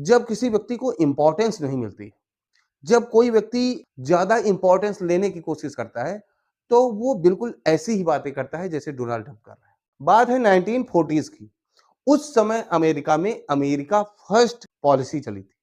जब किसी व्यक्ति को इंपॉर्टेंस नहीं मिलती, जब कोई व्यक्ति ज्यादा इंपॉर्टेंस लेने की कोशिश करता है, तो वो बिल्कुल ऐसी ही बातें करता है जैसे डोनाल्ड ट्रंप कर रहा है। बात है 1940s की। उस समय अमेरिका में अमेरिका फर्स्ट पॉलिसी चली थी।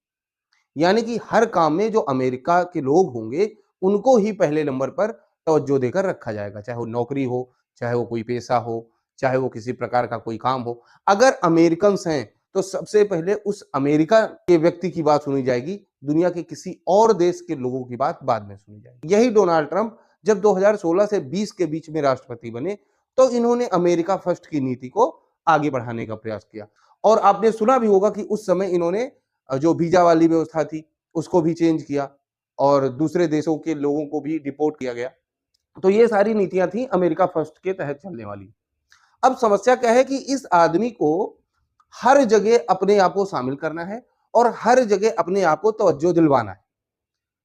यानी कि हर काम में जो अमेरिका के लोग होंगे, उनको ही पहले नंबर पर तवज्जो देकर रखा जाएगा, चाहे वो नौकरी हो, चाहे वो कोई पेशा हो, चाहे वो किसी प्रकार का कोई काम हो। अगर अमेरिकन्स हैं, तो सबसे पहले उस अमेरिका के व्यक्ति की बात सुनी जाएगी, दुनिया के किसी और देश के लोगों की बात बाद में सुनी जाएगी। यही डोनाल्ड ट्रंप जब 2016 से 20 के बीच में राष्ट्रपति बने, तो इन्होंने अमेरिका फर्स्ट की नीति को आगे बढ़ाने का प्रयास किया। और आपने सुना भी होगा कि उस समय इन्होंने जो वीजा वाली व्यवस्था थी, उसको भी चेंज किया और दूसरे देशों के लोगों को भी डिपोर्ट किया गया। तो ये सारी नीतियां थी अमेरिका फर्स्ट के तहत चलने वाली। अब समस्या क्या है कि इस आदमी को हर जगह अपने आप को शामिल करना है और हर जगह अपने आप को तवज्जो दिलवाना है।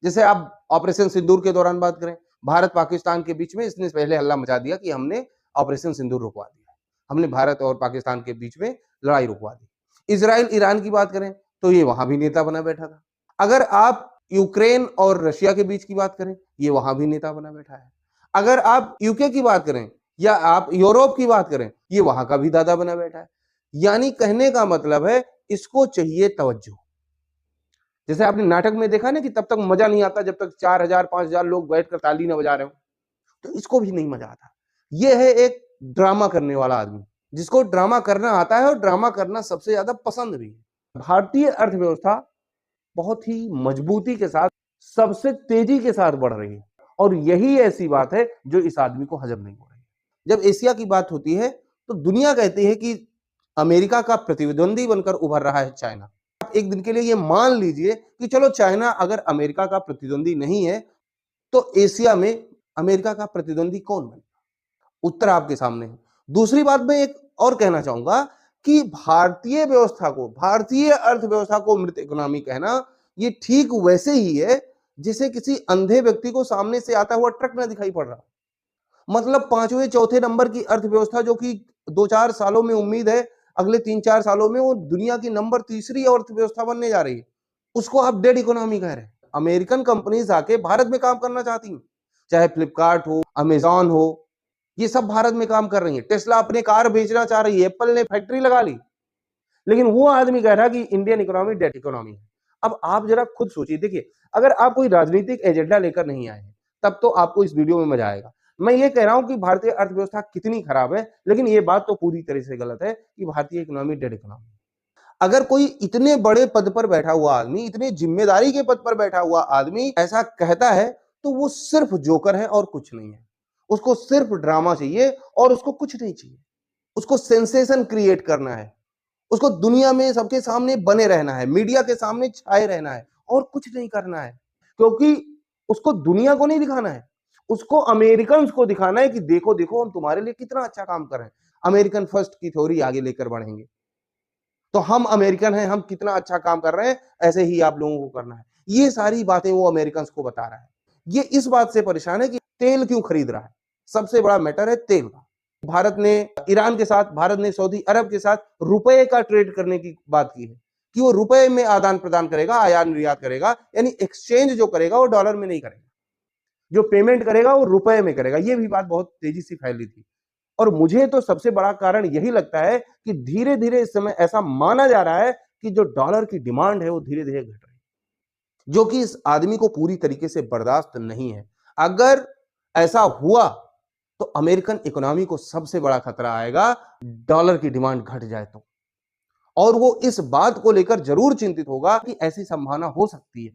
जैसे आप ऑपरेशन सिंदूर के दौरान बात करें, भारत पाकिस्तान के बीच में इसने पहले हल्ला मचा दिया कि हमने ऑपरेशन सिंदूर रुकवा दिया, हमने भारत और पाकिस्तान के बीच में लड़ाई रुकवा दी। इजराइल ईरान की बात करें तो ये वहां भी नेता बना बैठा था। अगर आप यूक्रेन और रशिया के बीच की बात करें, ये वहां भी नेता बना बैठा है। अगर आप यूके की बात करें या आप यूरोप की बात करें, ये वहां का भी दादा बना बैठा है। यानी कहने का मतलब है, इसको चाहिए तवज्जो। जैसे आपने नाटक में देखा ना कि तब तक मजा नहीं आता जब तक 4000 5000 लोग बैठकर ताली ना बजा रहे हो, तो इसको भी नहीं मजा आता। ये है एक ड्रामा करने वाला आदमी, जिसको ड्रामा करना आता है और ड्रामा करना सबसे ज्यादा पसंद भी है। भारतीय अर्थव्यवस्था बहुत ही मजबूती के साथ, सबसे तेजी के साथ बढ़ रही है और यही ऐसी बात है जो इस आदमी को हजम नहीं हो रही। जब एशिया की बात होती है, तो दुनिया कहती है कि अमेरिका का प्रतिद्वंदी बनकर उभर रहा है चाइना। आप एक दिन के लिए ये मान लीजिए कि चलो चाइना अगर अमेरिका का प्रतिद्वंदी नहीं है, तो एशिया में अमेरिका का प्रतिद्वंदी कौन बने? उत्तर आपके सामने है। दूसरी बात मैं एक और कहना चाहूंगा कि भारतीय व्यवस्था को, भारतीय अर्थव्यवस्था को मृत इकोनॉमी कहना, ये ठीक वैसे ही है जैसे किसी अंधे व्यक्ति को सामने से आता हुआ ट्रक ना दिखाई पड़ रहा। मतलब पांचवें चौथे नंबर की अर्थव्यवस्था, जो कि 2-4 सालों में उम्मीद है अगले 3-4 सालों में वो दुनिया की नंबर तीसरी अर्थव्यवस्था बनने जा रही है, उसको आप डेड इकोनॉमी कह रहे हैं। अमेरिकन कंपनीज आके भारत में काम करना चाहती हैं, चाहे फ्लिपकार्ट हो, अमेजॉन हो, ये सब भारत में काम कर रही है। टेस्ला अपने कार बेचना चाह रही है, एप्पल ने फैक्ट्री लगा ली, लेकिन वो आदमी कह रहा है कि इंडियन इकोनॉमी डेट इकोनॉमी है। अब आप जरा खुद सोचिए, देखिए अगर आप कोई राजनीतिक एजेंडा लेकर नहीं आए हैं, तब तो आपको इस वीडियो में मजा आएगा। मैं ये कह रहा हूं कि भारतीय अर्थव्यवस्था कितनी खराब है, लेकिन ये बात तो पूरी तरह से गलत है कि भारतीय इकोनॉमी डेड इकोनॉमी। अगर कोई इतने बड़े पद पर बैठा हुआ आदमी, इतने जिम्मेदारी के पद पर बैठा हुआ आदमी ऐसा कहता है, तो वो सिर्फ जोकर है और कुछ नहीं है। उसको सिर्फ ड्रामा चाहिए और उसको कुछ नहीं चाहिए। उसको सेंसेशन क्रिएट करना है, उसको दुनिया में सबके सामने बने रहना है, मीडिया के सामने छाए रहना है और कुछ नहीं करना है। क्योंकि उसको दुनिया को नहीं दिखाना है, उसको अमेरिकन को दिखाना है कि देखो देखो हम तुम्हारे लिए कितना अच्छा काम कर रहे हैं। अमेरिकन फर्स्ट की थ्योरी आगे लेकर बढ़ेंगे, तो हम अमेरिकन हैं, हम कितना अच्छा काम कर रहे हैं, ऐसे ही आप लोगों को करना है। ये सारी बातें वो अमेरिकन को बता रहा है। ये इस बात से परेशान है कि तेल क्यों खरीद रहा है। सबसे बड़ा मैटर है तेल का। भारत ने ईरान के साथ, भारत ने सऊदी अरब के साथ रुपए का ट्रेड करने की बात की है कि वो रुपए में आदान प्रदान करेगा, आयात निर्यात करेगा, यानी एक्सचेंज जो करेगा वो डॉलर में नहीं करेगा, जो पेमेंट करेगा वो रुपए में करेगा। ये भी बात बहुत तेजी से फैली थी और मुझे तो सबसे बड़ा कारण यही लगता है कि धीरे धीरे इस समय ऐसा माना जा रहा है कि जो डॉलर की डिमांड है वो धीरे धीरे घट रही है, जो कि इस आदमी को पूरी तरीके से बर्दाश्त नहीं है। अगर ऐसा हुआ तो अमेरिकन इकोनॉमी को सबसे बड़ा खतरा आएगा, डॉलर की डिमांड घट जाए तो। और वो इस बात को लेकर जरूर चिंतित होगा कि ऐसी संभावना हो सकती है,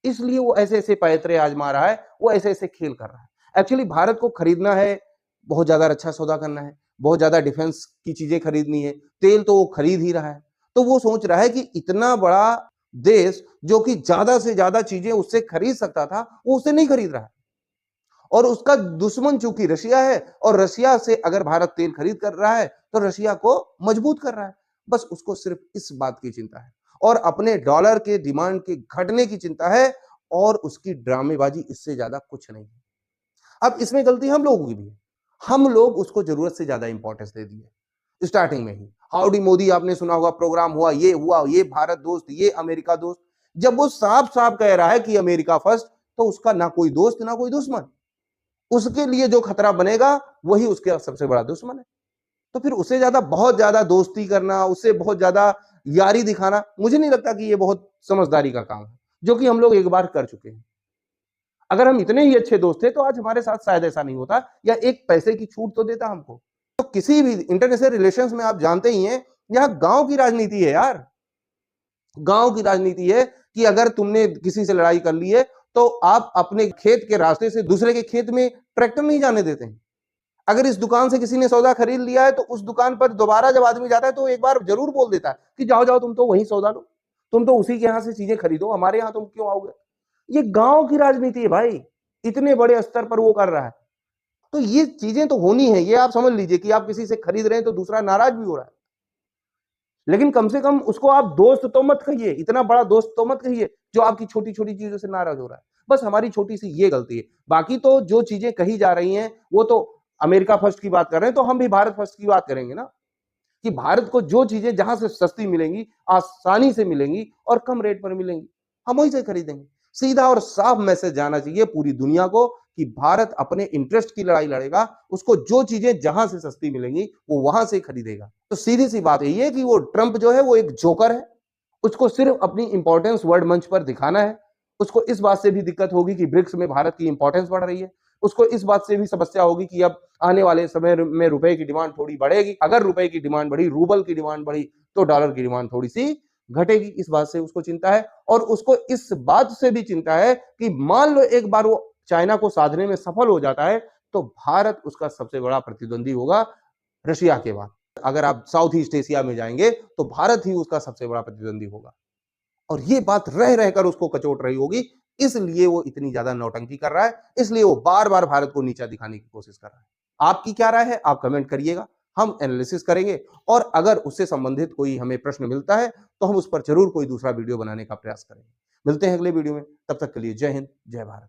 इसलिए वो ऐसे ऐसे पैतरे आजमा रहा है, वो ऐसे ऐसे खेल कर रहा है। एक्चुअली भारत को खरीदना है, बहुत ज्यादा अच्छा सौदा करना है, बहुत ज्यादा डिफेंस की चीजें खरीदनी है, तेल तो वो खरीद ही रहा है। तो वो सोच रहा है कि इतना बड़ा देश जो कि ज्यादा से ज्यादा चीजें उससे खरीद सकता था, वो उससे नहीं खरीद रहा है। और उसका दुश्मन चूंकि रशिया है, और रशिया से अगर भारत तेल खरीद कर रहा है तो रशिया को मजबूत कर रहा है। बस उसको सिर्फ इस बात की चिंता है और अपने डॉलर के डिमांड के घटने की चिंता है, और उसकी ड्रामेबाजी, इससे ज्यादा कुछ नहीं है। अब इसमें गलती हम लोगों की भी है, हम लोग उसको जरूरत से ज्यादा इंपॉर्टेंस दे दिए। स्टार्टिंग में ही। हाउडी मोदी आपने सुना होगा, प्रोग्राम हुआ, ये भारत दोस्त, ये अमेरिका दोस्त। जब वो साफ-साफ कह रहा है कि अमेरिका फर्स्ट, तो उसका ना कोई दोस्त, ना कोई दुश्मन। उसके लिए जो खतरा बनेगा, वही उसका सबसे बड़ा दुश्मन है। तो फिर उससे ज्यादा बहुत ज्यादा दोस्ती करना, उससे बहुत ज्यादा यारी दिखाना, मुझे नहीं लगता कि ये बहुत समझदारी का काम है, जो कि हम लोग एक बार कर चुके हैं। अगर हम इतने ही अच्छे दोस्त थे तो आज हमारे साथ शायद ऐसा नहीं होता, या एक पैसे की छूट तो देता हमको। तो किसी भी इंटरनेशनल रिलेशंस में आप जानते ही हैं, यहाँ गांव की राजनीति है यार। गांव की राजनीति है कि अगर तुमने किसी से लड़ाई कर ली है तो आप अपने खेत के रास्ते से दूसरे के खेत में ट्रैक्टर नहीं जाने देते हैं। अगर इस दुकान से किसी ने सौदा खरीद लिया है तो उस दुकान पर दोबारा जब आदमी जाता है तो एक बार जरूर बोल देता है कि जाओ जाओ, तुम तो वहीं सौदा लो, तुम तो उसी के यहां से चीजें खरीदो, हमारे यहां तुम क्यों आओगे। ये गांव की राजनीति है भाई, इतने बड़े स्तर पर वो कर रहा है। तो ये चीजें तो होनी है, ये आप समझ लीजिए कि आप किसी से खरीद रहे हैं तो दूसरा नाराज भी हो रहा है, लेकिन कम से कम उसको आप दोस्त तो मत कहिए, इतना बड़ा दोस्त तो मत कहिए जो आपकी छोटी छोटी चीजों से नाराज हो रहा है। बस हमारी छोटी सी ये गलती है। बाकी तो जो चीजें कही जा रही हैं वो तो अमेरिका फर्स्ट की बात कर रहे हैं, तो हम भी भारत फर्स्ट की बात करेंगे ना, कि भारत को जो चीजें जहां से सस्ती मिलेंगी, आसानी से मिलेंगी और कम रेट पर मिलेंगी, हम वहीं से खरीदेंगे। सीधा और साफ मैसेज जाना चाहिए पूरी दुनिया को कि भारत अपने इंटरेस्ट की लड़ाई लड़ेगा, उसको जो चीजें जहां से सस्ती मिलेंगी वो वहां से खरीदेगा। तो सीधी सी बात यही है कि वो ट्रंप जो है वो एक जोकर है, उसको सिर्फ अपनी इंपॉर्टेंस वर्ल्ड मंच पर दिखाना है। उसको इस बात से भी दिक्कत होगी कि ब्रिक्स में भारत की इंपॉर्टेंस बढ़ रही है, उसको इस बात से भी समस्या होगी कि अब आने वाले समय में रुपए की डिमांड थोड़ी बढ़ेगी, अगर रुपए की डिमांड बढ़ी, रूबल की डिमांड बढ़ी, तो डॉलर की डिमांड थोड़ी सी घटेगी। इस बात से उसको चिंता है, और उसको इस बात से भी चिंता है कि मान लो एक बार वो चाइना को साधने में सफल हो जाता है तो भारत उसका सबसे बड़ा प्रतिद्वंदी होगा रशिया के बाद। अगर आप साउथ ईस्ट एशिया में जाएंगे तो भारत ही उसका सबसे बड़ा प्रतिद्वंदी होगा, और ये बात रह रहकर उसको कचोट रही होगी, इसलिए वो इतनी ज्यादा नौटंकी कर रहा है, इसलिए वो बार बार भारत को नीचा दिखाने की कोशिश कर रहा है। आपकी क्या राय है, आप कमेंट करिएगा, हम एनालिसिस करेंगे, और अगर उससे संबंधित कोई हमें प्रश्न मिलता है तो हम उस पर जरूर कोई दूसरा वीडियो बनाने का प्रयास करेंगे। मिलते हैं अगले वीडियो में, तब तक के लिए जय हिंद, जय भारत।